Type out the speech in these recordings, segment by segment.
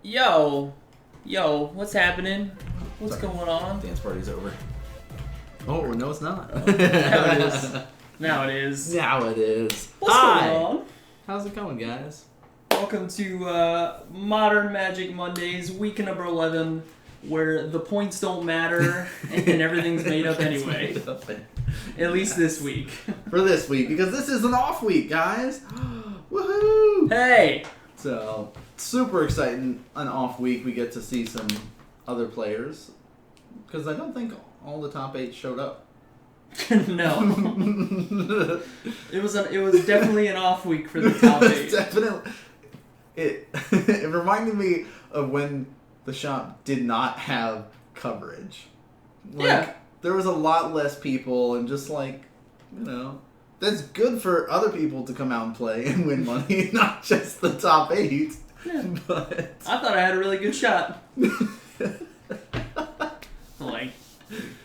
Yo, what's happening? What's going on? Dance party's over. Oh, no, it's not. Now it is. Now it is. Now it is. What's Hi. going on? How's it going, guys? Welcome to Modern Magic Mondays, week number 11, where the points don't matter and everything's made up anyway. At least this week. For this week, because this is an off week, guys. Woohoo! Hey! So, super exciting. An off week, we get to see some other players. Because I don't think all the top 8 showed up. No. It was definitely an off week for the top 8. Definitely. It reminded me of when the shop did not have coverage. Yeah. There was a lot less people, and just that's good for other people to come out and play and win money, not just the top 8. Yeah. But I thought I had a really good shot. Like,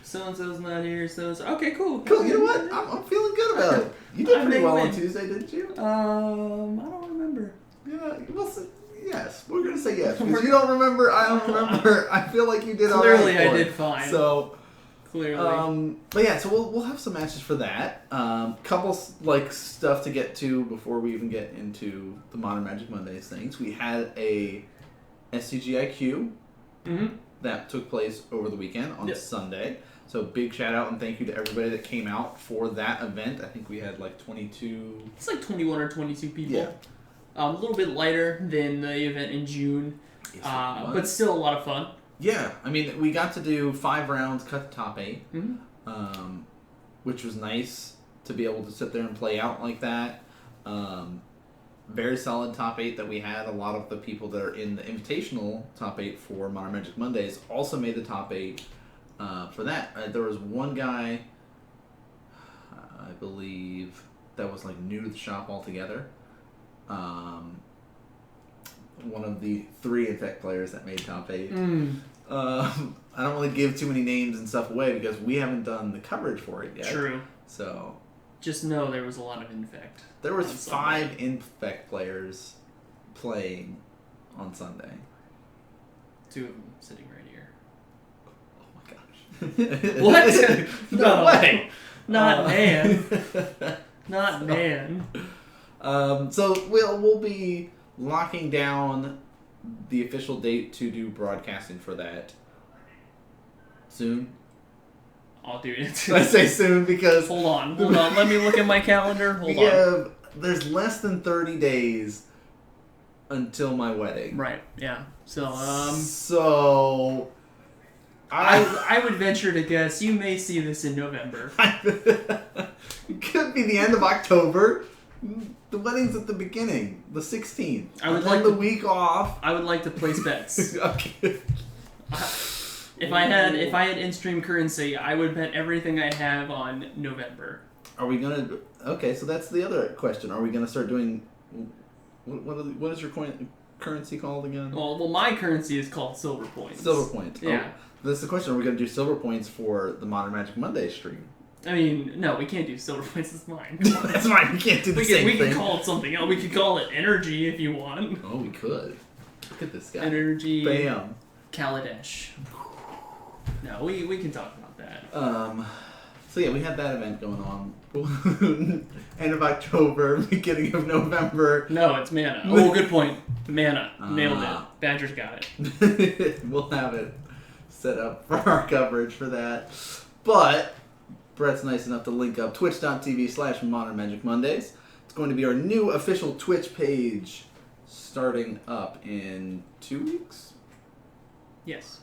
so-and-so's not here, so-and-so. Okay, cool. Cool, you know what? I'm feeling good about it. You did pretty well on Tuesday, didn't you? I don't remember. Yeah, we'll say yes. We're going to say yes. Because you don't remember, I don't remember. I feel like you did all right. Clearly I did fine. So... Clearly. But yeah, so we'll have some matches for that. Couple stuff to get to before we even get into the Modern Magic Mondays things. We had a SCGIQ that took place over the weekend on Sunday. So big shout out and thank you to everybody that came out for that event. I think we had 22. It's 21 or 22 people. Yeah. A little bit lighter than the event in June, Yes, but still a lot of fun. Yeah, I mean, we got to do 5 rounds, cut the top 8, which was nice to be able to sit there and play out like that. Very solid top 8 that we had. A lot of the people that are in the invitational top 8 for Modern Magic Mondays also made the top 8 for that. There was one guy, I believe, that was new to the shop altogether. One of the 3 Infect players that made top 8. I don't really give too many names and stuff away because we haven't done the coverage for it yet. True. So just know there was a lot of Infect. There was 5 Infect players playing on Sunday. 2 of them sitting right here. Oh my gosh. What? No way. Not man. Not man. So we'll be locking down the official date to do broadcasting for that soon. I'll do it. I say soon because... Hold on. Let me look at my calendar. Hold on. There's less than 30 days until my wedding. Right, yeah. So, I would venture to guess you may see this in November. It could be the end of October. The wedding's at the beginning, the 16th. I would like the week off. I would like to place bets. Okay. If I had in-stream currency, I would bet everything I have on November. Are we gonna? Okay, so that's the other question. Are we gonna start doing? What is your currency called again? Well, my currency is called silver points. Silver points. Yeah. Oh, that's the question. Are we gonna do silver points for the Modern Magic Monday stream? I mean, no, we can't do silver points. It's mine. That's fine. We can't do the same thing. We can call it something else. We could call it energy if you want. Oh, we could. Look at this guy. Energy. Bam. Kaladesh. No, we can talk about that. So yeah, we had that event going on. End of October, beginning of November. No, it's mana. Oh, good point. Mana. Nailed it. Badger's got it. We'll have it set up for our coverage for that. But Brett's nice enough to link up twitch.tv/Modern Magic Mondays. It's going to be our new official Twitch page starting up in 2 weeks? Yes.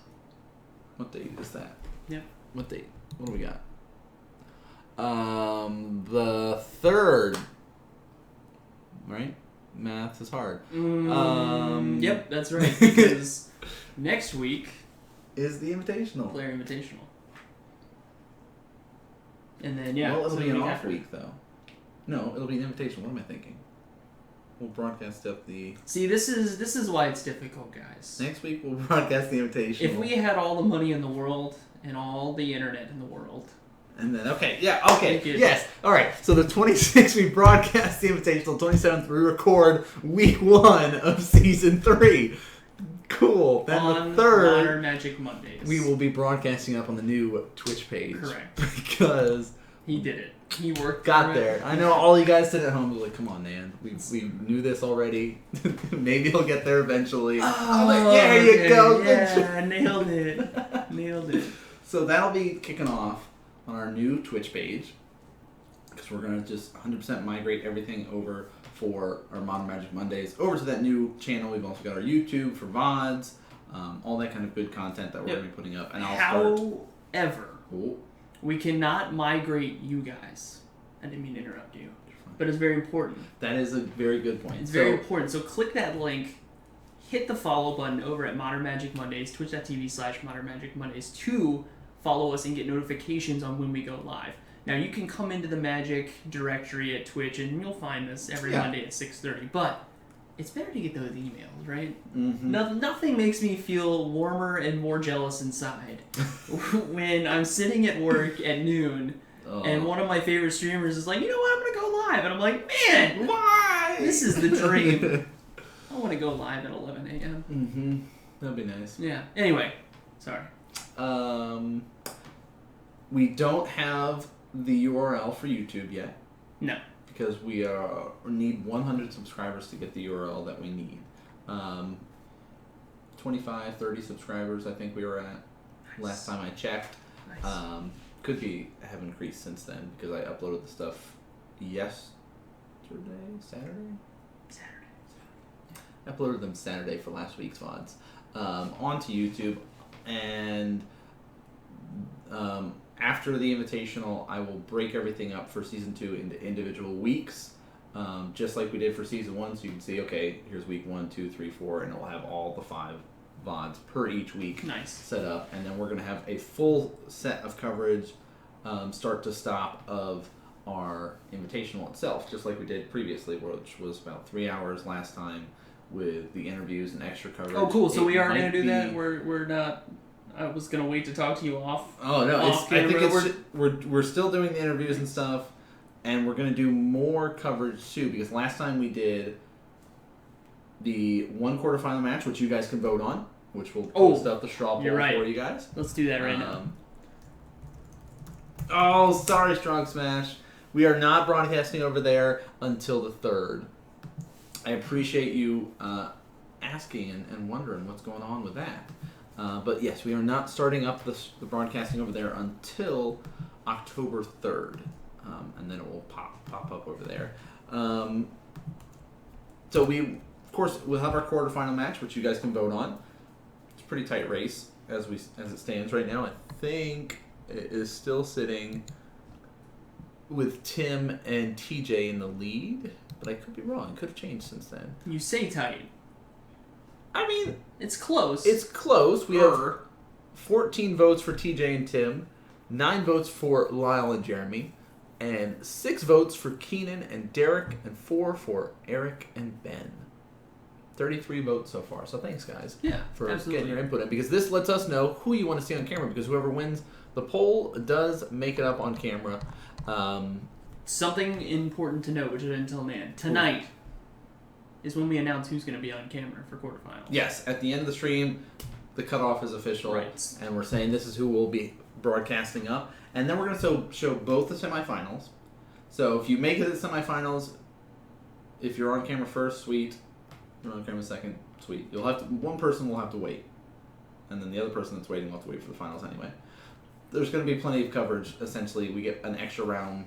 What date is that? Yeah. What date? What do we got? The 3rd. Right? Math is hard. Yep, that's right. Because next week is the Invitational. Player Invitational. And then, well, it'll be an off week, though. No, it'll be an invitation. What am I thinking? We'll broadcast up the... See, this is why it's difficult, guys. Next week, we'll broadcast the invitation. If we had all the money in the world and all the internet in the world... And then, yes. All right, so the 26th, we broadcast the Invitational. 27th, we record week 1 of Season 3. Cool. Then on the 3rd, Modern Magic Mondays. we will be broadcasting up on the new Twitch page. Correct. Because he did it. He worked. got there. I know all you guys sit at home were like, come on, man. We knew this already. Maybe he'll get there eventually. I'm like, there you go. Yeah, nailed it. Nailed it. So that'll be kicking off on our new Twitch page. Because we're going to just 100% migrate everything over for our Modern Magic Mondays over to that new channel. We've also got our YouTube for VODs, all that kind of good content that we're going to be putting up. And However, we cannot migrate you guys. I didn't mean to interrupt you, but it's very important. That is a very good point. It's very important. So click that link, hit the follow button over at Modern Magic Mondays, twitch.tv/Modern Magic Mondays to follow us and get notifications on when we go live. Now, you can come into the Magic directory at Twitch, and you'll find this every Monday at 6:30, but it's better to get those emails, right? Mm-hmm. Nothing makes me feel warmer and more jealous inside when I'm sitting at work at noon, and one of my favorite streamers is like, you know what, I'm going to go live. And I'm like, man, why? This is the dream. I want to go live at 11 a.m. Mm-hmm. That'd be nice. Yeah. Anyway, sorry. We don't have the URL for YouTube yet. No. Because we need 100 subscribers to get the URL that we need. 25, 30 subscribers I think we were at last time I checked. Nice. Could be have increased since then because I uploaded the stuff Saturday. I uploaded them Saturday for last week's VODs onto YouTube, and after the Invitational, I will break everything up for Season 2 into individual weeks, just like we did for Season 1, so you can see, okay, here's week 1, 2, 3, 4, and it'll have all the 5 VODs per each week set up, and then we're going to have a full set of coverage, start to stop, of our Invitational itself, just like we did previously, which was about 3 hours last time with the interviews and extra coverage. Oh, cool. So we are going to do that? We're not... I was going to wait to talk to you off. Oh, no. I think we're still doing the interviews and stuff, and we're going to do more coverage, too, because last time we did the 1 quarterfinal match, which you guys can vote on, which will post up the straw poll for you guys. Let's do that right now. Oh, sorry, Strong Smash. We are not broadcasting over there until the 3rd. I appreciate you asking and wondering what's going on with that. But yes, we are not starting up the broadcasting over there until October 3rd. And then it will pop up over there. So we, of course, we'll have our quarterfinal match, which you guys can vote on. It's a pretty tight race as it stands right now. I think it is still sitting with Tim and TJ in the lead, but I could be wrong. It could have changed since then. You say tight. I mean, it's close. It's close. We have 14 votes for TJ and Tim, 9 votes for Lyle and Jeremy, and 6 votes for Keenan and Derek, and 4 for Eric and Ben. 33 votes so far. So thanks, guys, for getting your input in, because this lets us know who you want to see on camera, because whoever wins the poll does make it up on camera. Something important to note, which I didn't tell Nan. Tonight is when we announce who's going to be on camera for quarterfinals. Yes, at the end of the stream, the cutoff is official, and we're saying this is who we'll be broadcasting up, and then we're going to show both the semifinals. So if you make it to the semifinals, if you're on camera first, sweet. If you're on camera second, sweet. One person will have to wait, and then the other person that's waiting will have to wait for the finals anyway. There's going to be plenty of coverage. Essentially, we get an extra round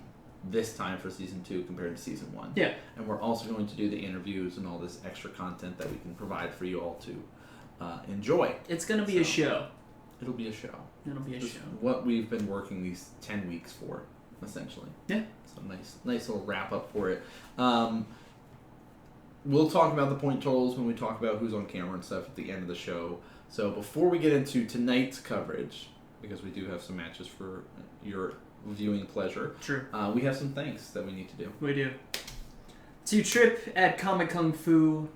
this time for Season 2 compared to Season 1. Yeah. And we're also going to do the interviews and all this extra content that we can provide for you all to enjoy. It's going to be a show. It'll be a show. It'll be a show. What we've been working these 10 weeks for, essentially. Yeah. So nice little wrap up for it. We'll talk about the point totals when we talk about who's on camera and stuff at the end of the show. So before we get into tonight's coverage, because we do have some matches for your viewing pleasure. True. We have some thanks that we need to do. We do. To Trip at Comic Kung Fu,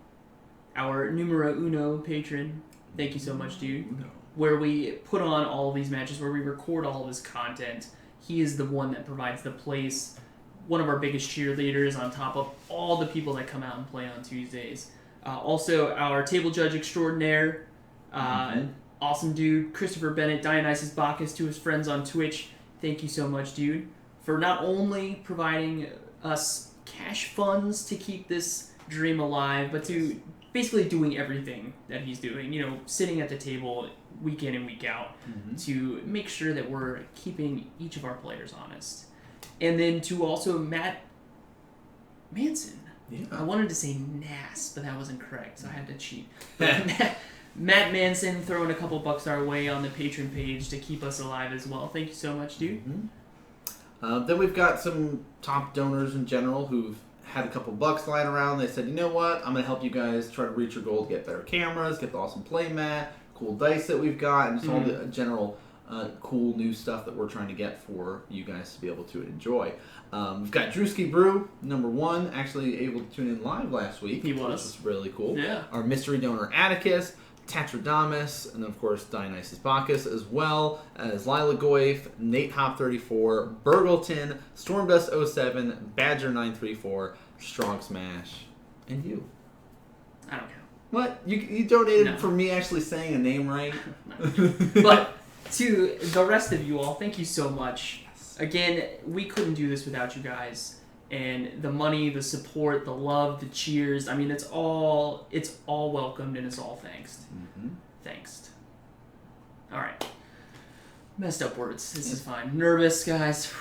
our numero uno patron. Thank you so much, dude. Where we put on all of these matches, where we record all this content. He is the one that provides the place. One of our biggest cheerleaders on top of all the people that come out and play on Tuesdays. Also, our table judge extraordinaire, Awesome dude. Christopher Bennett, Dionysus Bacchus, to his friends on Twitch. Thank you so much, dude, for not only providing us cash funds to keep this dream alive, but to basically doing everything that he's doing. You know, sitting at the table week in and week out to make sure that we're keeping each of our players honest. And then to also Matt Manson. Yeah. I wanted to say Nass, but that wasn't correct, so I had to cheat. Matt Manson throwing a couple bucks our way on the Patreon page to keep us alive as well. Thank you so much, dude. Then we've got some top donors in general who've had a couple bucks lying around. They said, you know what, I'm going to help you guys try to reach your goal to get better cameras, get the awesome play mat, cool dice that we've got, and just all the general cool new stuff that we're trying to get for you guys to be able to enjoy. We've got Drewski Brew, number 1, actually able to tune in live last week. He was. Which was really cool. Yeah. Our mystery donor Atticus, Tatradamus, and of course Dionysus Bacchus, as well as Lila Goif, Nate Hop 34, Burgleton, Stormdust 07, Badger 934, Strong Smash, and you. I don't count. What? You donated for me actually saying a name right? But to the rest of you all, thank you so much. Again, we couldn't do this without you guys. And the money, the support, the love, the cheers, I mean, it's all welcomed and it's all thanks. Thanks. All right. Messed up words. This is fine. Nervous, guys.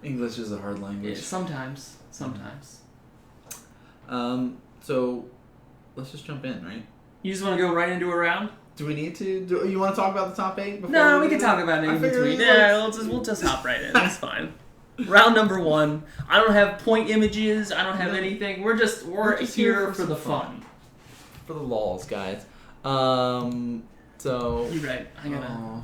English is a hard language. Yeah, sometimes. So let's just jump in, right? You just want to go right into a round? Do we need to? Do you want to talk about the top 8? No, we can talk about it in between. Yeah, we'll just hop right in. That's fine. Round number 1. I don't have point images. I don't have anything. We're just here for the fun. For the lols, guys. So you're right. I gotta.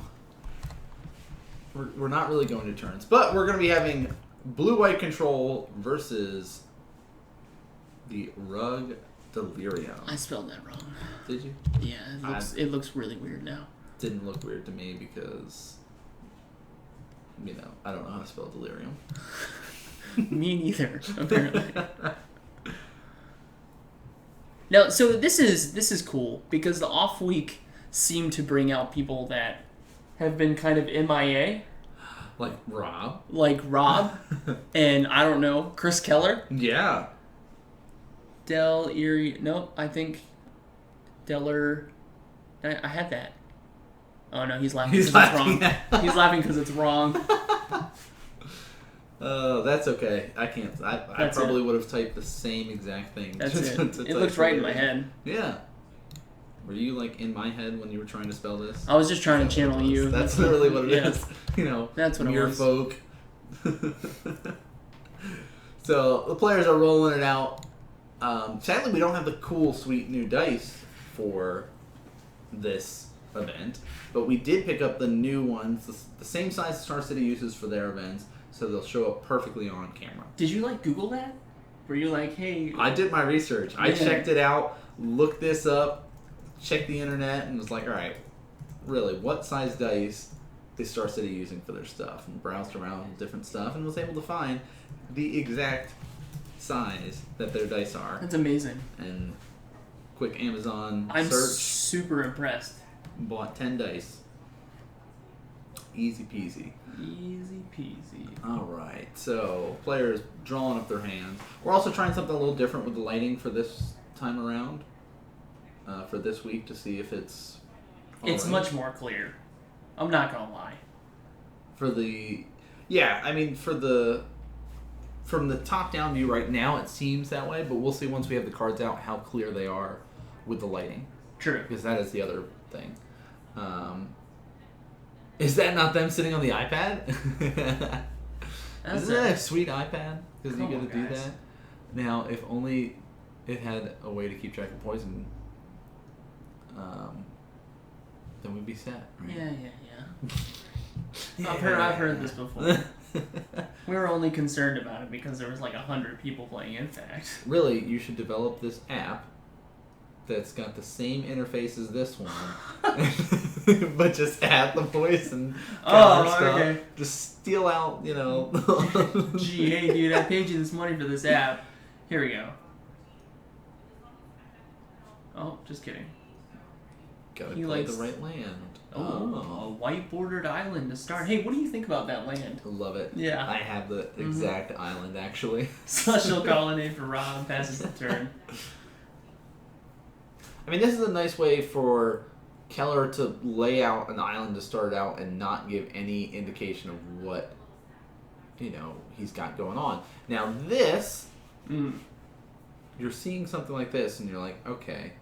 We're not really going to turns, but we're going to be having blue-white control versus the Rug Delirium. I spelled that wrong. Did you? Yeah, it looks really weird now. Didn't look weird to me because, you know, I don't know how to spell delirium. Me neither, apparently. Now, so this is cool because the off week seemed to bring out people that have been kind of MIA. Like Rob. And I don't know, Chris Keller. Yeah. I think Deller. I had that. Oh no, he's laughing because it's wrong. He's laughing because it's wrong. That's okay. I can't. I probably would have typed the same exact thing. That's it. It looks right in my head. Yeah. Were you like in my head when you were trying to spell this? I was just trying to channel you. That's literally what it is. You know, that's what mere folk. So the players are rolling it out. Sadly, we don't have the cool, sweet new dice for this event, but we did pick up the new ones, the same size Star City uses for their events, so they'll show up perfectly on camera. Did you Google that? Were you like, hey? I did my research. I checked it out, looked this up, checked the internet, and was like, all right, really, what size dice is Star City using for their stuff? And browsed around different stuff and was able to find the exact size that their dice are. That's amazing. And quick Amazon I'm search. Super impressed. Bought 10 dice. Easy peasy. Easy peasy. Alright, so players drawing up their hands. We're also trying something a little different with the lighting for this time around. For this week to see if it's It's much more clear. I'm not gonna lie. From the top down view right now it seems that way, but we'll see once we have the cards out how clear they are with the lighting. True. Because that is the other thing. Is that not them sitting on the iPad? Isn't that a sweet iPad? Because you get to do that. Now, if only it had a way to keep track of poison, then we'd be set, right? Yeah. I've heard this before. We were only concerned about it because there was 100 people playing Infact. Really, you should develop this app that's got the same interface as this one, but just add the voice and stuff. Okay. Just steal out, Gee, hey dude, I paid you this money for this app. Here we go. Oh, just kidding. Gotta He play likes- the right land. A white bordered island to start. Hey, what do you think about that land? Love it. Yeah. I have the exact island, actually. Special colony for Rob, passes the turn. I mean, this is a nice way for Keller to lay out an island to start out and not give any indication of what, he's got going on. Now, this, you're seeing something like this, and you're like, okay.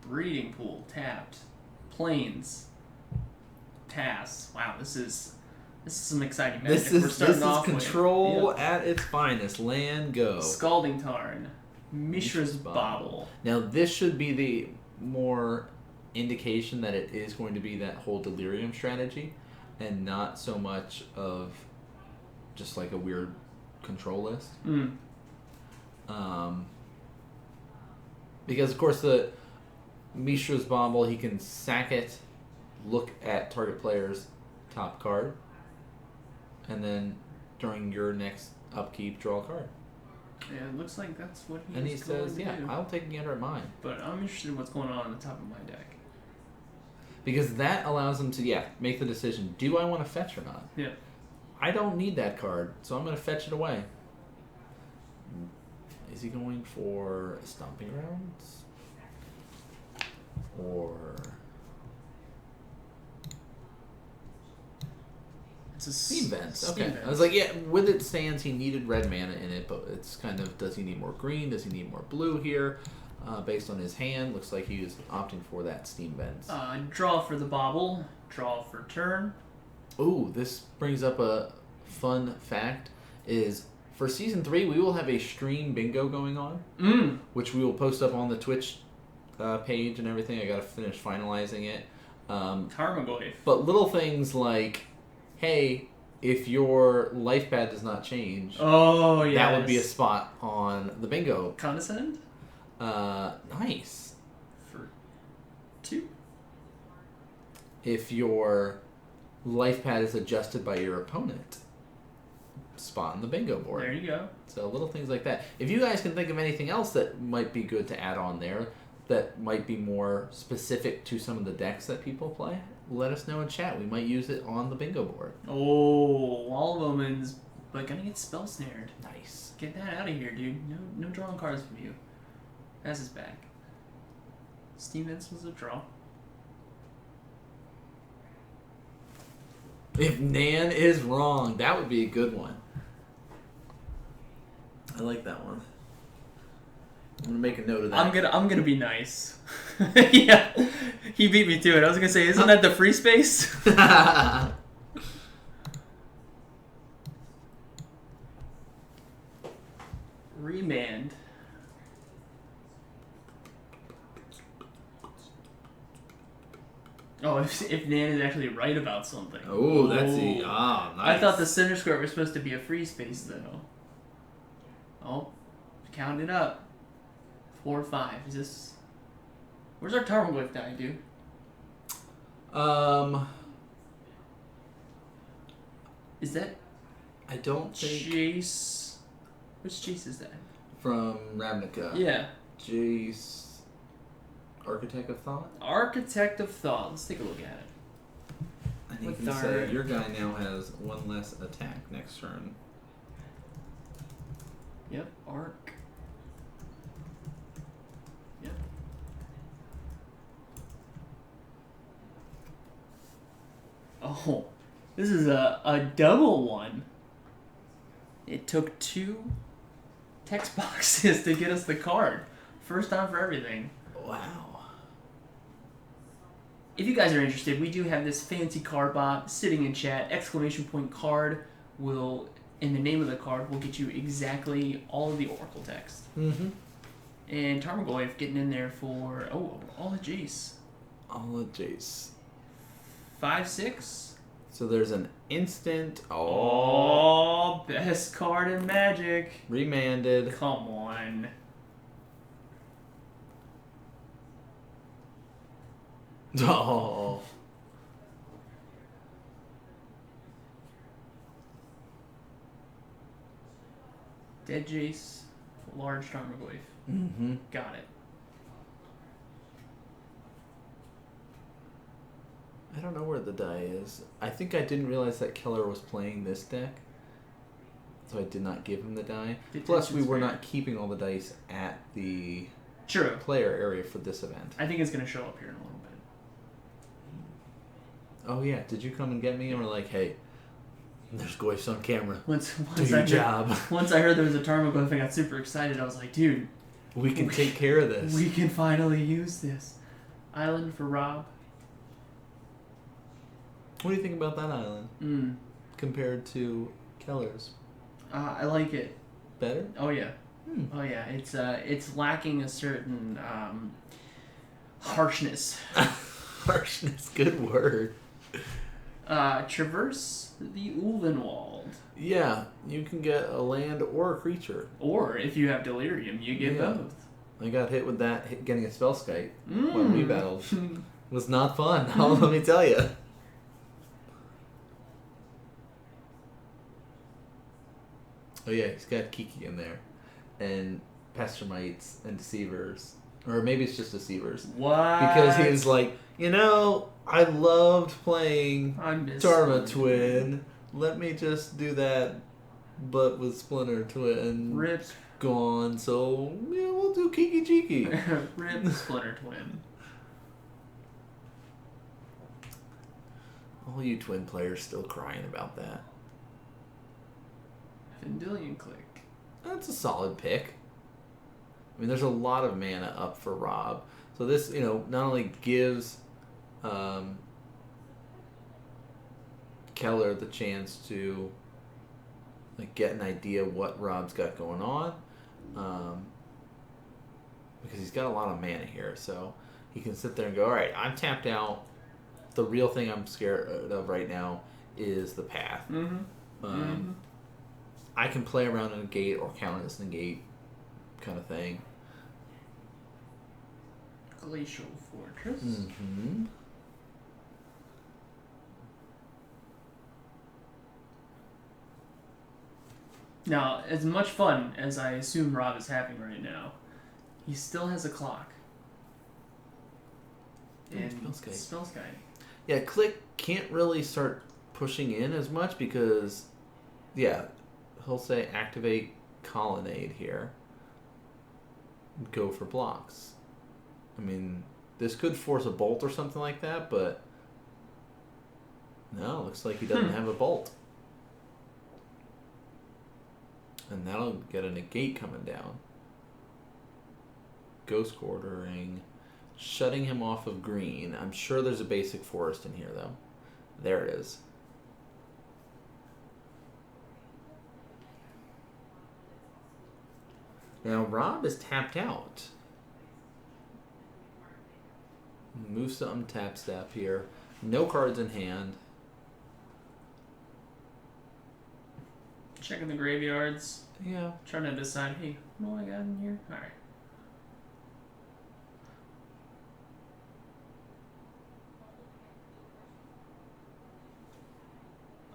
Breeding pool, tapped. Plains. Tasks. Wow, this is some exciting magic. This We're starting is off control with, at its finest. Land go. Scalding Tarn. Mishra's Bauble. Now, this should be the more indication that it is going to be that whole Delirium strategy and not so much of just like a weird control list. Because, of course, the Mishra's Bauble, he can sack it, look at target player's top card, and then during your next upkeep, draw a card. Yeah, it looks like that's what And he he's going says, to yeah, do. I'll take Gander at mine. But I'm interested in what's going on the top of my deck. Because that allows him to, make the decision, do I want to fetch or not? Yeah. I don't need that card, so I'm going to fetch it away. Is he going for Stomping Grounds? Or... It's a Steam Vents. Steam Okay. Vents. I was like, with it stands, he needed red mana in it, but it's kind of, does he need more green? Does he need more blue here? Based on his hand, looks like he was opting for that Steam Vents. Draw for the Bauble. Draw for turn. Ooh, this brings up a fun fact, is for Season 3, we will have a stream bingo going on, which we will post up on the Twitch page and everything. I got to finish finalizing it. Tarmogoyf. But little things like, hey, if your life pad does not change, that would be a spot on the bingo. Condescend? Nice. For 2. If your life pad is adjusted by your opponent, spot on the bingo board. There you go. So little things like that. If you guys can think of anything else that might be good to add on there, that might be more specific to some of the decks that people play, let us know in chat. We might use it on the bingo board. Oh, Wall of Omens, but gonna get spell snared. Nice. Get that out of here, dude. No drawing cards from you. That's his back. Steam Vents was a draw. If Nan is wrong, that would be a good one. I like that one. I'm gonna make a note of that. I'm gonna be nice. Yeah, he beat me to it. I was gonna say, isn't that the free space? Remand. Oh, if Nan is actually right about something. Oh, that's nice. I thought the center square was supposed to be a free space, though. Oh, count it up. 4 or 5. Is this... Where's our Tarmogoyf die, dude? Is that... I don't think... Jace... Which Jace is that? From Ravnica. Yeah. Jace... Architect of Thought? Architect of Thought. Let's take a look at it. And you With can our- say your guy now has 1 less attack next turn. Yep, Arc. Yep. Oh, this is a double one. It took 2 text boxes to get us the card. First time for everything. Wow. If you guys are interested, we do have this fancy card bot sitting in chat. ! Card will, in the name of the card, will get you exactly all of the Oracle text. Mm-hmm. And Tarmogoyf getting in there for, all the Jace. All of Jace. 5/6. So there's an instant. Oh, best card in Magic. Remanded. Come on. Oh. Dead Jace, large Tarmogoyf. Mm-hmm. Got it. don't know where the die is. I think I didn't realize that Keller was playing this deck, so I did not give him the die. Plus, we were not keeping all the dice at the player area for this event. I think it's going to show up here in a little bit. Oh yeah, did you come and get me? And we're like, hey, there's Goyf's on camera. Do your job. Once I heard there was a Tarmogoyf, I got super excited. I was like, dude, we can take care of this. We can finally use this. Island for Rob. What do you think about that island compared to Keller's? I like it. Better? Oh yeah. Oh yeah. It's lacking a certain harshness. Harshness, good word. Traverse the Ulvenwald. Yeah, you can get a land or a creature. Or if you have Delirium, you get both. I got hit with that, getting a Spellskite when we battled. It was not fun, let me tell you. Oh yeah, he's got Kiki in there. And Pestermites and Deceivers. Or maybe it's just Deceivers. What? Because he was like, I loved playing Tarma Twin. Let me just do that, but with Splinter Twin. Rips. Gone, so yeah, we'll do Kiki Cheeky. Rip Splinter Twin. All you Twin players still crying about that. Vendilion Click. That's a solid pick. I mean, there's a lot of mana up for Rob. So this, not only gives Keller the chance to get an idea what Rob's got going on, because he's got a lot of mana here, so he can sit there and go, all right, I'm tapped out. The real thing I'm scared of right now is the path. I can play around in a gate or count as negate kind of thing. Glacial Fortress. Now, as much fun as I assume Rob is having right now, he still has a clock. And Spellskite. Yeah, Click can't really start pushing in as much because, he'll say activate Colonnade here. Go for blocks. I mean, this could force a bolt or something like that, but no, looks like he doesn't have a bolt. And that'll get a negate coming down. Ghost Quartering. Shutting him off of green. I'm sure there's a basic forest in here, though. There it is. Now, Rob is tapped out. Moves to untap step here. No cards in hand. Checking the graveyards. Yeah. Trying to decide, hey, what do I got in here? Alright.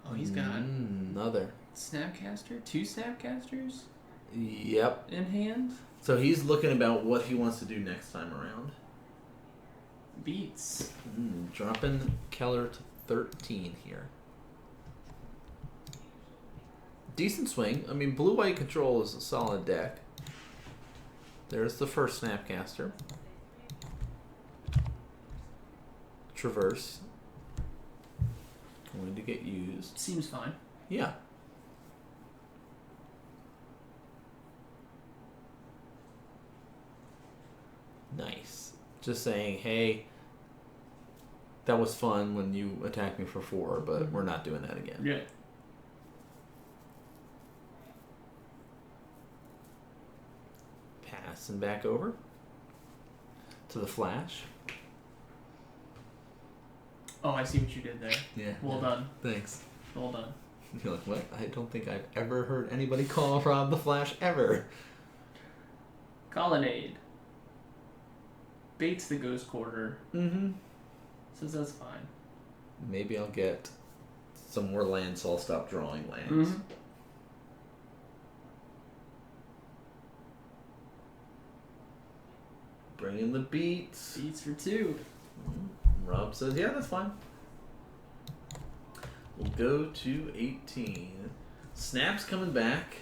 Oh, he's got another Snapcaster? 2 Snapcasters? Yep. In hand? So he's looking about what he wants to do next time around. Beats. Dropping Keller to 13 here. Decent swing. I mean, blue-white control is a solid deck. There's the first Snapcaster. Traverse. Going to get used. Seems fine. Yeah. Nice. Just saying, hey, that was fun when you attacked me for 4, but we're not doing that again. Yeah. Pass and back over to the flash. Oh, I see what you did there. Yeah. Well done. Thanks. Well done. You're like, what? I don't think I've ever heard anybody call Rob the Flash ever. Colonnade. Baits the Ghost Quarter. Says that's fine. Maybe I'll get some more land so I'll stop drawing lands. Bring in the beats. Beats for 2. Rob says, yeah, that's fine. We'll go to 18. Snap's coming back.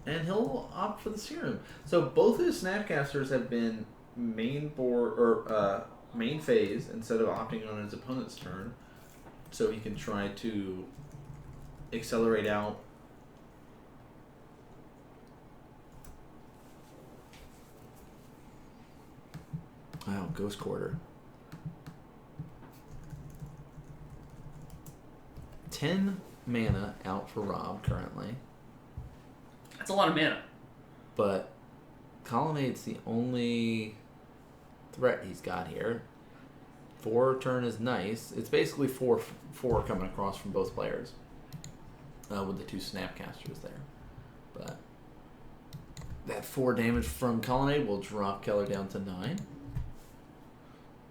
And he'll opt for the Serum. So both of his Snapcasters have been main board or main phase instead of opting on his opponent's turn. So he can try to accelerate out. Wow, Ghost Quarter. 10 mana out for Rob currently. That's a lot of mana. But Colonnade's the only threat he's got here. 4 turn is nice. It's basically 4 coming across from both players. With the 2 Snapcasters there. But that 4 damage from Colonnade will drop Keller down to 9.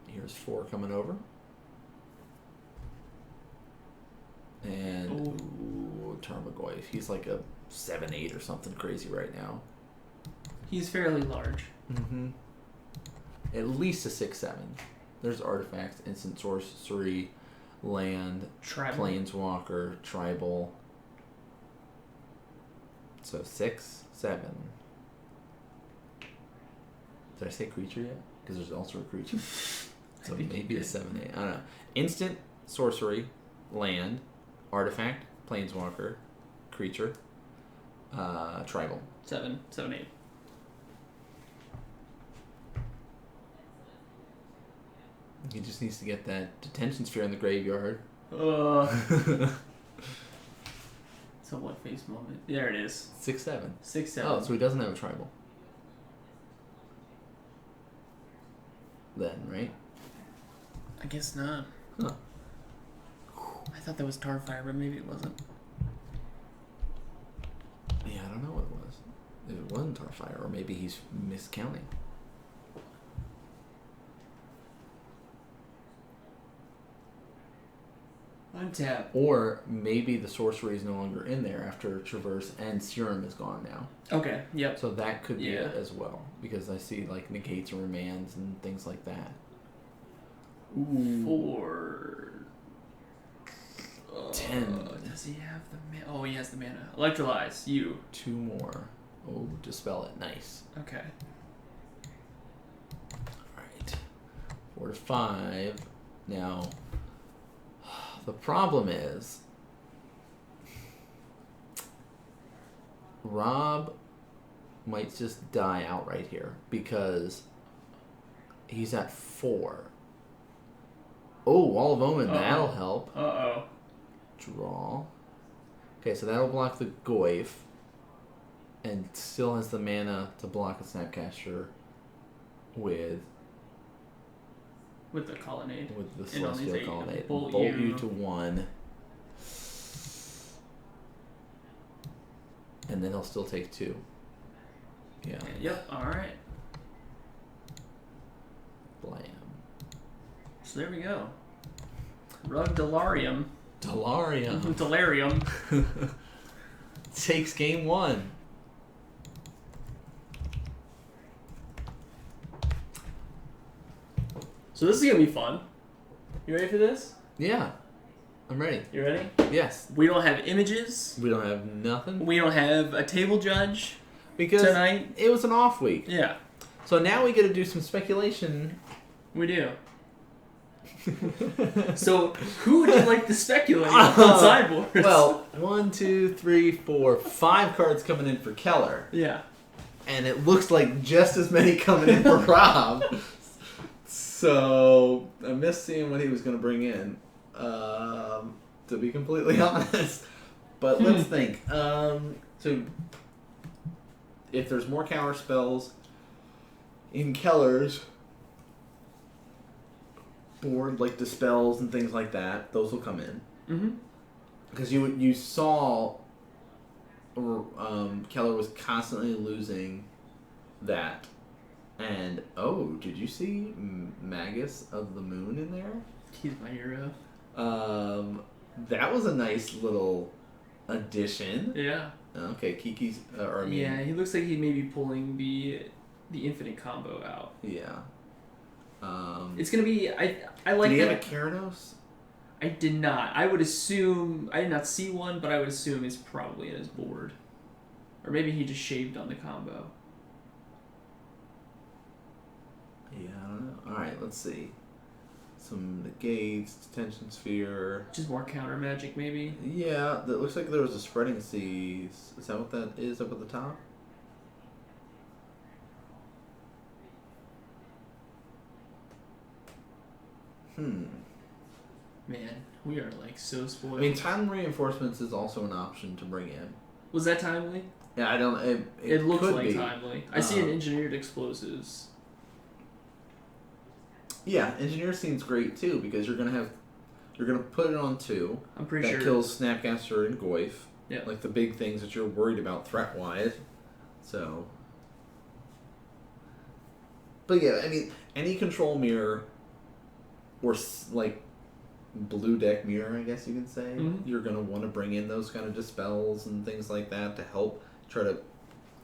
Here's 4 coming over. And Termagoyf. He's like a 7-8 or something crazy right now. He's fairly large. Mm-hmm. At least a 6-7. There's artifacts, instant sorcery, land, Tribal. planeswalker, tribal. So 6, 7. Did I say creature yet? Because there's also a creature. So maybe a 7-8. I don't know. Instant sorcery, land, artifact, planeswalker, creature, tribal. 7, 8. He just needs to get that detention sphere in the graveyard. So what face moment? There it is. 6-7. 6, 7. Oh, so he doesn't have a tribal. Then, right? I guess not. Huh. I thought that was Starfire, but maybe it wasn't. Yeah, I don't know what it was. If it wasn't Starfire, or maybe he's miscounting. Untap. Or maybe the sorcery is no longer in there after Traverse and Serum is gone now. Okay, yep. So that could be it as well. Because I see like negates and remands and things like that. Ooh. 4. 10. Does he have the mana? Oh, he has the mana. Electrolyze. You. 2 more. Oh, dispel it. Nice. Okay. Alright. 4 to 5. Now, the problem is Rob might just die outright here because he's at 4. Oh, Wall of Omen. That'll help. Uh-oh. Draw. Okay, so that'll block the Goyf. And still has the mana to block a Snapcaster with the Colonnade. With the And on these Celestial 8, Colonnade. bolt you to 1. And then he'll still take 2. Yeah. Yep, alright. Blam. So there we go. Rug Delirium. Delirium. Delirium. Takes game 1. So this is going to be fun. You ready for this? Yeah. I'm ready. You ready? Yes. We don't have images. We don't have nothing. We don't have a table judge Because tonight. it was an off week. Yeah, So now we get to do some speculation. we do. So who would you like to speculate on sideboards? Well, 1, 2, 3, 4, 5 cards coming in for Keller. yeah. And it looks like just as many coming in for Rob. So I missed seeing what he was going to bring in, to be completely honest. But let's think. So if there's more counter spells in Keller's board, like dispels and things like that, those will come in. Mm-hmm. Because you saw Keller was constantly losing that. And, oh, did you see Magus of the Moon in there? He's my hero. That was a nice little addition. Yeah. Okay, Kiki's, Yeah, he looks like he may be pulling the infinite combo out. Yeah. It's gonna be. I like. Did he have a that. Gyarados? I did not. I would assume I did not see one, but I would assume it's probably in his board, or maybe he just shaved on the combo. Yeah, I don't know. All right, let's see. Some negates, detention sphere. Just more counter magic, maybe. Yeah, that looks like there was a spreading seas. Is that what that is up at the top? Man, we are like so spoiled. I mean, time reinforcements is also an option to bring in. Was that timely? Yeah, I don't. It looks could like be. timely. I see an engineered explosives. Yeah, engineer seems great too because you're gonna put it on 2. I'm pretty sure that kills Snapcaster and Goyf. Yeah. Like the big things that you're worried about threat wise. So. But yeah, I mean, any control mirror, or like blue deck mirror, I guess you could say, you're gonna want to bring in those kind of dispels and things like that to help try to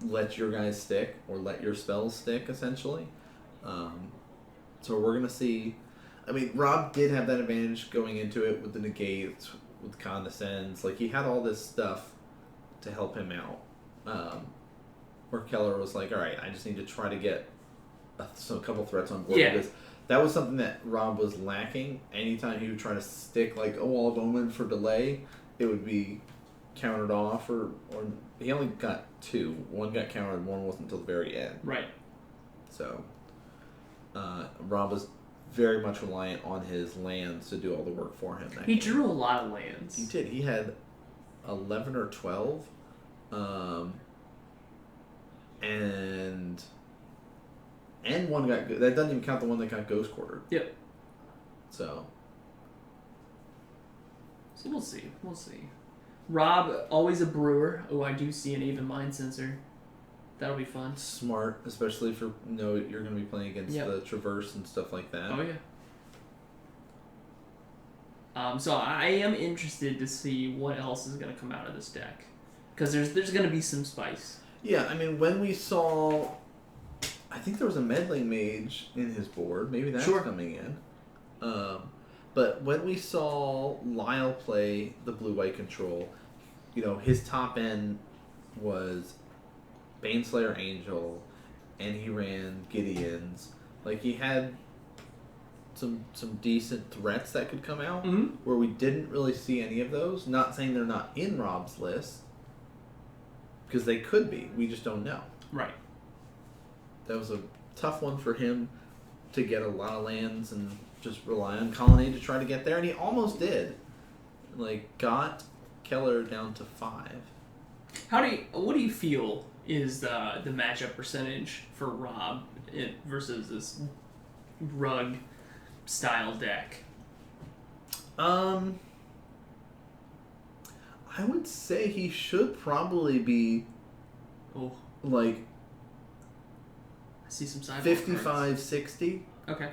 let your guys stick or let your spells stick essentially. So we're gonna see. I mean, Rob did have that advantage going into it with the negates, with condescends. Like he had all this stuff to help him out. Where Keller was like, "All right, I just need to try to get a couple threats on board because that was something that Rob was lacking. Anytime he would try to stick like a Wall of Omen for delay, it would be countered off, or he only got 2. One got countered, one wasn't until the very end. Right. So, Rob was very much reliant on his lands to do all the work for him. He drew a lot of lands. He did. He had 11 or 12. And one got... That doesn't even count the one that got Ghost Quartered. Yep. So we'll see. We'll see. Rob, always a brewer. Oh, I do see an even mind sensor. That'll be fun. Smart, especially for you're going to be playing against the Traverse and stuff like that. Oh, yeah. So I am interested to see what else is going to come out of this deck. Because there's going to be some spice. Yeah, I mean, when we saw... I think there was a Meddling Mage in his board. Maybe that's coming in. But when we saw Lyle play the blue-white control, his top end was Baneslayer Angel, and he ran Gideon's. Like, he had some decent threats that could come out, where we didn't really see any of those. Not saying they're not in Rob's list, because they could be. We just don't know. Right. That was a tough one for him to get a lot of lands and just rely on Colonnade to try to get there, and he almost did. Like, got Keller down to 5. What do you feel is the matchup percentage for Rob versus this rug style deck? I would say he should probably be like I see some side 55, 60. Okay.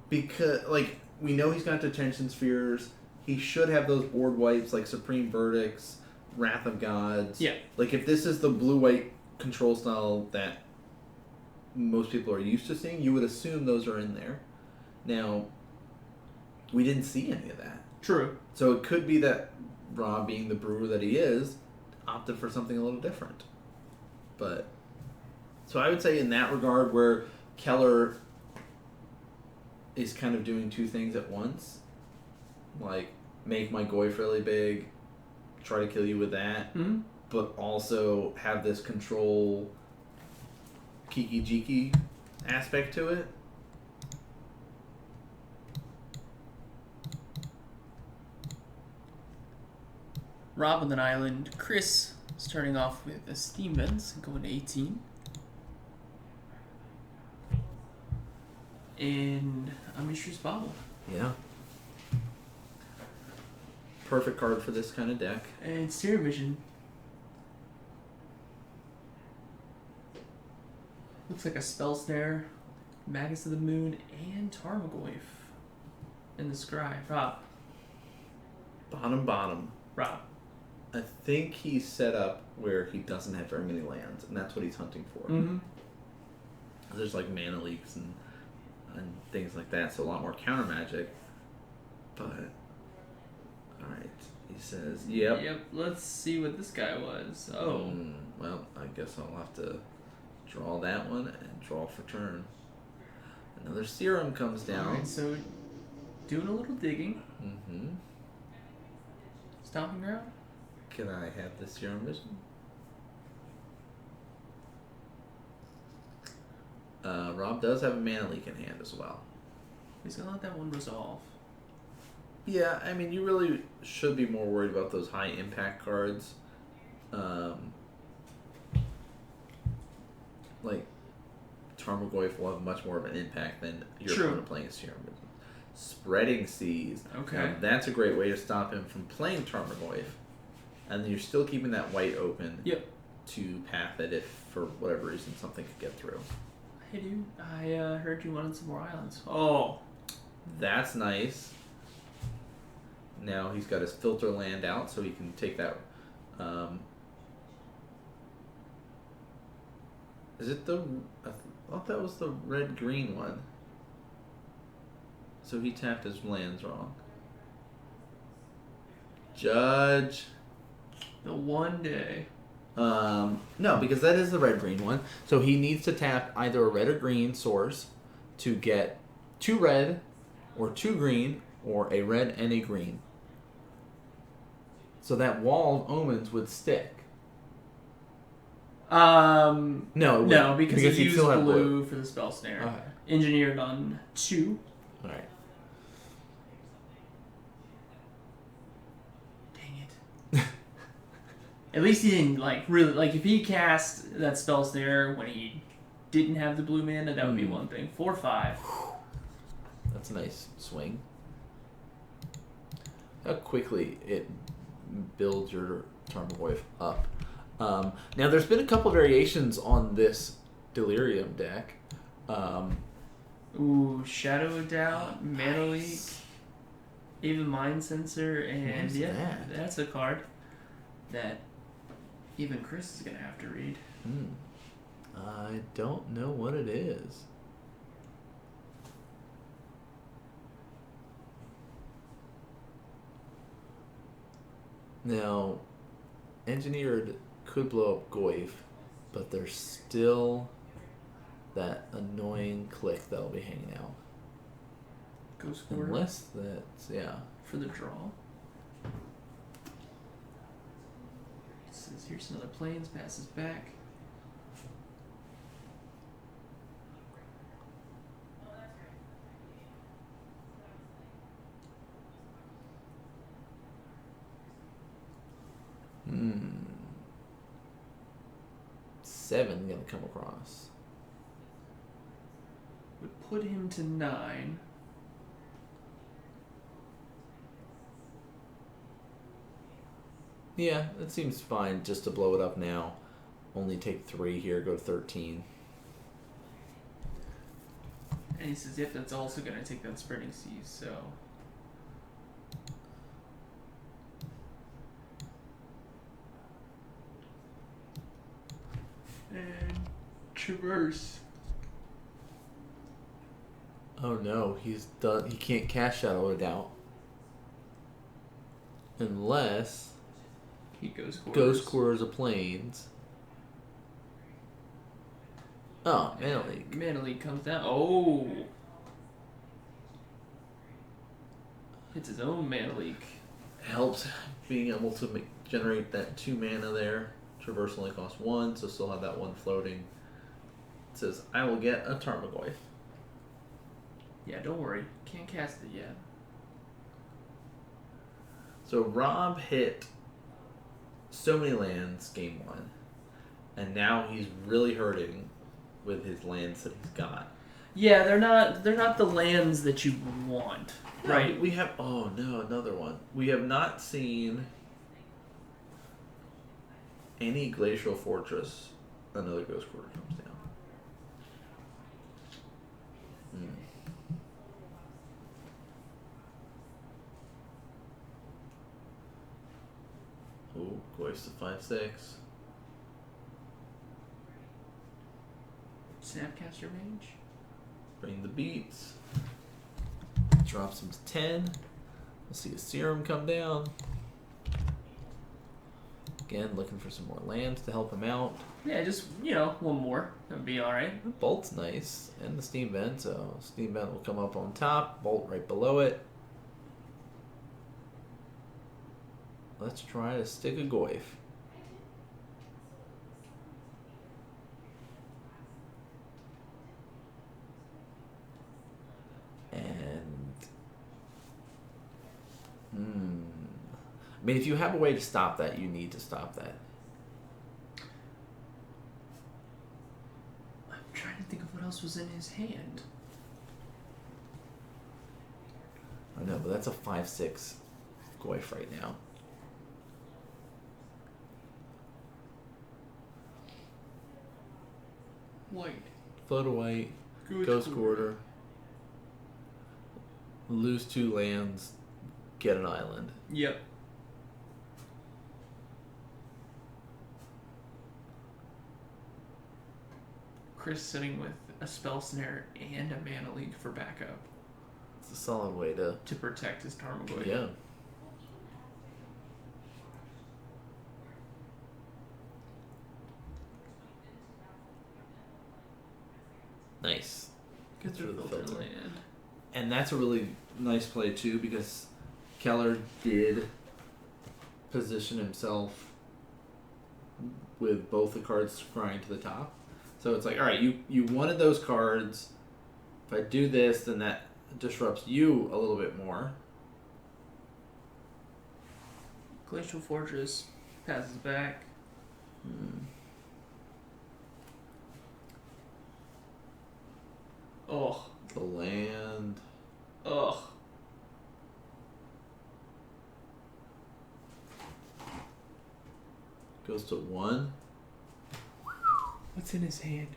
Because, like, we know he's got detention spheres. He should have those board wipes, like Supreme Verdicts, Wrath of Gods. Yeah. Like, if this is the blue-white control style that most people are used to seeing, you would assume those are in there. Now, we didn't see any of that. True. So it could be that Rob, being the brewer that he is, opted for something a little different. But... So I would say in that regard where Keller is kind of doing 2 things at once, like make my Goyf really big, try to kill you with that, but also have this control kiki-jiki aspect to it. Rob on an island. Chris starting off with the Steam Vents, going to 18. And a Mishra's Bobble. Yeah. Perfect card for this kind of deck. And Stereo Vision. Looks like a Spell Snare, Magus of the Moon, and Tarmogoyf in the Scry. Rob. Bottom. Rob. I think he's set up where he doesn't have very many lands, and that's what he's hunting for. Mm-hmm. There's like mana leaks and and things like that. So a lot more counter magic. But all right, he says, "Yep." Yep. Let's see what this guy was. Oh. Well, I guess I'll have to draw that one and draw for turn. Another serum comes down. Alright, so doing a little digging. Mm-hmm. Stomping ground? Can I have the serum vision? Rob does have a mana leak in hand as well. He's gonna let that one resolve. Yeah, I mean, you really should be more worried about those high impact cards. Like, Tarmogoyf will have much more of an impact than your opponent playing a Serum Vision. Spreading Seas. Okay. Now, that's a great way to stop him from playing Tarmogoyf. And then you're still keeping that white open to path it if, for whatever reason, something could get through. Hey, dude, I heard you wanted some more islands. Oh. That's nice. Now he's got his filter land out, so he can take that. Is it the? I thought that was the red-green one. So he tapped his lands wrong. Judge. The one day. No, because that is the red-green one. So he needs to tap either a red or green source to get 2 red, or 2 green, or a red and a green. So that Wall of Omens would stick. No, because he used blue for the spell snare. Okay. Engineered on 2. Alright. Dang it. At least he didn't, really, if he cast that spell snare when he didn't have the blue mana, that would be one thing. 4/5. That's a nice swing. How quickly it builds your Tarmogoyf up. Now, there's been a couple variations on this Delirium deck. Ooh, Shadow of Doubt, Mana Leak, even Mind Sensor, and that's a card that even Chris is going to have to read. I don't know what it is. Now, Engineered could blow up Goyf, but there's still that annoying click that'll be hanging out. Ghost Quarter. Unless that's, For the draw. It says here's another planes, passes back. Seven gonna come across. Would put him to 9. Yeah, it seems fine just to blow it up now. Only take 3 here, go to 13. And he says, yep, that's also going to take that Spreading Seas, so... And Traverse. Oh no, he's done. He can't cast Shadow of Doubt. Unless he Ghost Quarters of Plains. Oh, Mana Leak. Mana Leak comes down. Oh! It's his own Mana Leak. Helps being able to generate that 2 mana there. Traverse only costs 1, so still have that 1 floating. It says, I will get a Tarmogoyf. Yeah, don't worry. Can't cast it yet. So Rob hit so many lands game 1, and now he's really hurting with his lands that he's got. Yeah, they're not the lands that you want, right? We have another one. We have not seen any Glacial Fortress. Another Ghost Quarter comes down. Oh, Goyf's to 5/6. Snapcaster Mage? Bring the beats. Drops him to 10. We'll see a Serum come down. Again, looking for some more lands to help him out. Yeah, just, one more. That would be alright. The Bolt's nice. And the Steam Vent, so Steam Vent will come up on top. Bolt right below it. Let's try to stick a Goyf. And... I mean, if you have a way to stop that, you need to stop that. I'm trying to think of what else was in his hand. I know, but that's a 5/6 Goyf right now. White. Float a white. Ghost Quarter. Lose 2 lands. Get an island. Yep. Chris sitting with a Spell Snare and a Mana Leak for backup. It's a solid way to protect his Tarmogoyf. Yeah. Nice. Get through the filter land. And that's a really nice play too, because Keller did position himself with both the cards scrying to the top. So it's like, all right, you wanted those cards. If I do this, then that disrupts you a little bit more. Glacial Fortress passes back. Ugh. The land. Ugh. Goes to 1. What's in his hand?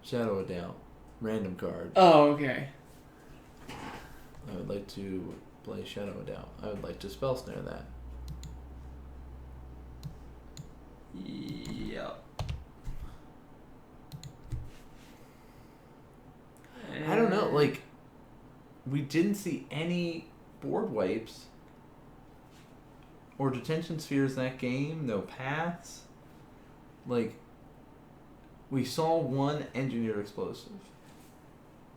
Shadow of Doubt. Random card. Oh, okay. I would like to play Shadow of Doubt. I would like to Spell Snare that. Yep. I don't know, like, we didn't see any board wipes or detention spheres that game, no paths. Like, we saw one engineered explosive.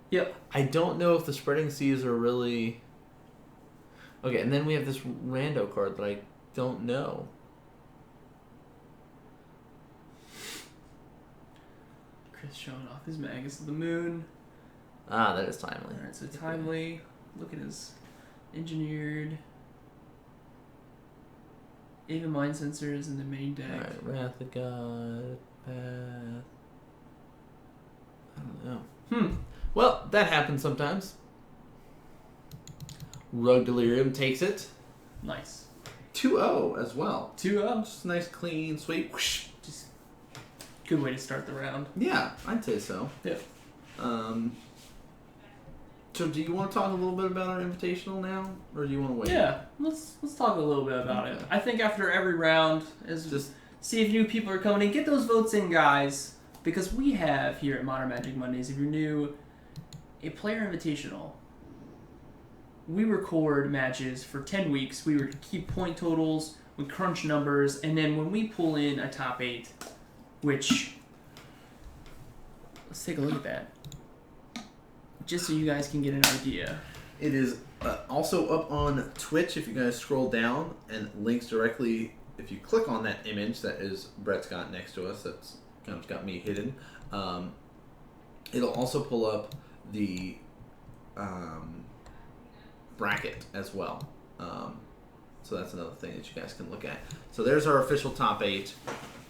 Yep. I don't know if the spreading seas are really... Okay, and then we have this rando card that I don't know. Chris showing off his Magus of the Moon. Ah, that is timely. Alright, so timely. Look at his engineered. Even Mind Sensors in the main deck. Alright, Wrath of God, Path. I don't know. Well, that happens sometimes. Rogue Delirium takes it. Nice. 2-0 as well. 2-0. Just a nice clean sweep. Whoosh. Just good way to start the round. Yeah, I'd say so. Yeah. So do you want to talk a little bit about our invitational now, or do you want to wait? Yeah, let's talk a little bit about it. I think after every round, just see if new people are coming in. Get those votes in, guys, because we have here at Modern Magic Mondays, if you're new, a player invitational. We record matches for 10 weeks. We keep point totals, we crunch numbers, and then when we pull in a top 8, which, let's take a look at that. Just so you guys can get an idea. It is also up on Twitch if you guys scroll down, and links directly, if you click on that image that is Brett's got next to us, that's kind of got me hidden. It'll also pull up the bracket as well. So that's another thing that you guys can look at. So there's our official top 8.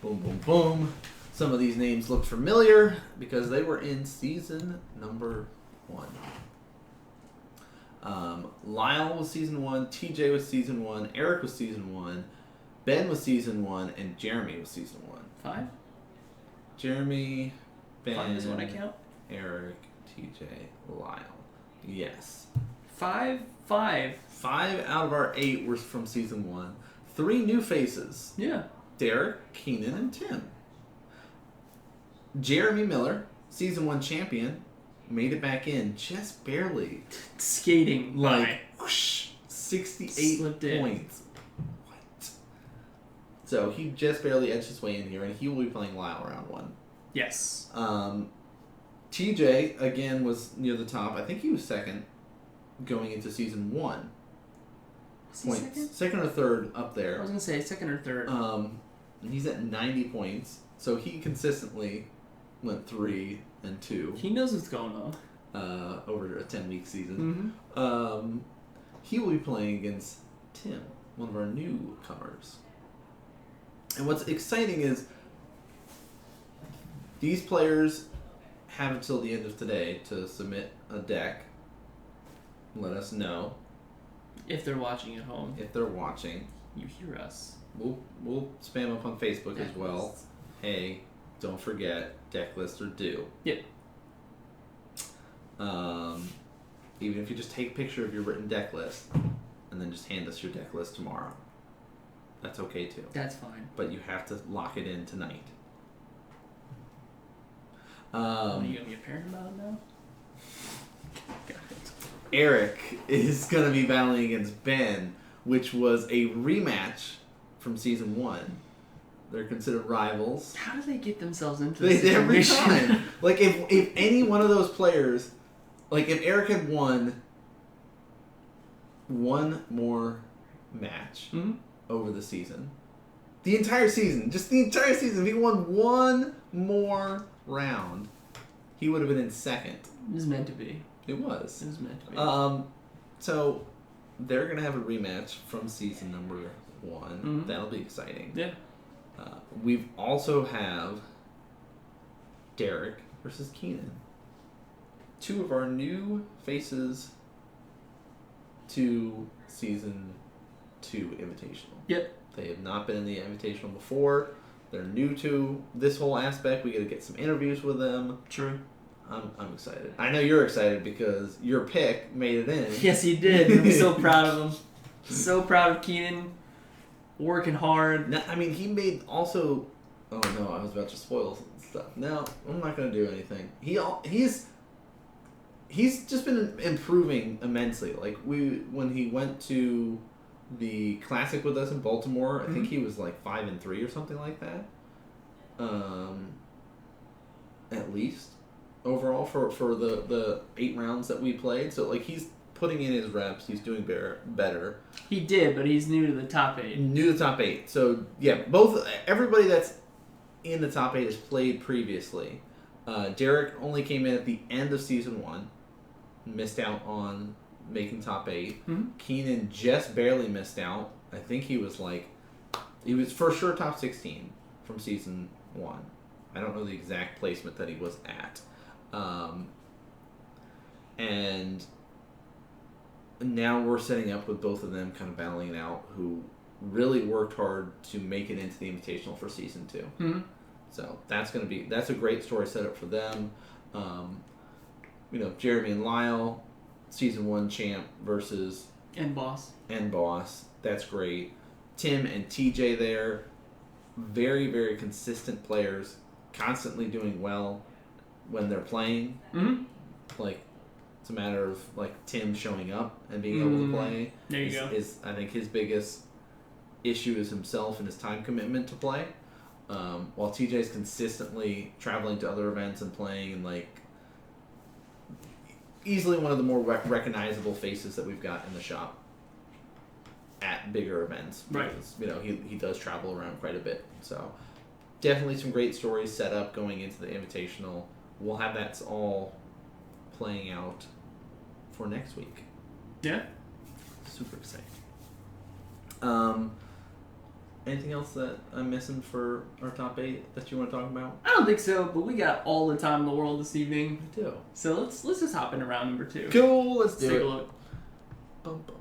Boom, boom, boom. Some of these names look familiar because they were in season number 1. Lyle was season 1, TJ was season 1, Eric was season 1, Ben was season 1, and Jeremy was season 1. 5? Jeremy, Ben, 5 is what I count. Eric, TJ, Lyle. Yes. 5. 5 out of our 8 were from season 1. 3 new faces. Yeah. Derek, Keenan, and Tim. Jeremy Miller, season 1 champion, made it back in just barely. Skating Like, whoosh, 68 points. What? So he just barely edged his way in here, and he will be playing Lyle round 1. Yes. TJ, again, was near the top. I think he was second going into season 1. Second or third up there. I was going to say second or third. And he's at 90 points. So he consistently went 3 and 2. He knows what's going on. Over a 10-week season. He will be playing against Tim, one of our newcomers. And what's exciting is these players have until the end of today to submit a deck. Let us know. If they're watching at home. If they're watching. You hear us. We'll spam up on Facebook deck as well. Lists. Hey, don't forget, deck lists are due. Yep. Even if you just take a picture of your written deck list and then just hand us your deck list tomorrow. That's okay too. That's fine. But you have to lock it in tonight. Are you going to be a parent about it now? Got it. Eric is going to be battling against Ben, which was a rematch from season 1. They're considered rivals. How do they get themselves into this Every situation? time. Like, if any one of those players, like, if Eric had won one more match over the season, the entire season, if he won one more round, he would have been in second. It was meant to be. It was. It was meant to be. So, they're going to have a rematch from season number 1. That'll be exciting. Yeah. We've also have Derek versus Keenan. 2 of our new faces to season 2 Invitational. Yep. They have not been in the Invitational before. They're new to this whole aspect. We got to get some interviews with them. True. I'm excited. I know you're excited because your pick made it in. Yes, he did. I'm so proud of him. So proud of Keenan. Working hard. No, I mean, he made also... Oh, no, I was about to spoil stuff. No, I'm not going to do anything. He's just been improving immensely. Like, when he went to the Classic with us in Baltimore, I think he was like 5-3 or something like that. At least. Overall, for the 8 rounds that we played. So, like, he's putting in his reps. He's doing better. He did, but he's new to the top 8. New to the top 8. So, yeah, everybody that's in the top 8 has played previously. Derek only came in at the end of season 1. Missed out on making top 8. Keenan just barely missed out. I think he was for sure top 16 from season 1. I don't know the exact placement that he was at. And now we're setting up with both of them kind of battling it out, who really worked hard to make it into the Invitational for season 2. So that's a great story set up for them. Jeremy and Lyle, season 1 champ versus And boss. That's great. Tim and TJ there, very, very consistent players, constantly doing well when they're playing. Like, it's a matter of Tim showing up and being able to play. There you go. Is I think his biggest issue is himself and his time commitment to play. While TJ's consistently traveling to other events and playing, and easily one of the more recognizable faces that we've got in the shop at bigger events. Right. Because, he does travel around quite a bit. So definitely some great stories set up going into the Invitational. We'll have that all playing out for next week. Yeah. Super exciting. Anything else that I'm missing for our top 8 that you want to talk about? I don't think so, but we got all the time in the world this evening. I do. So let's just hop into round number 2. Cool, let's do take it. a look. Bum, bum.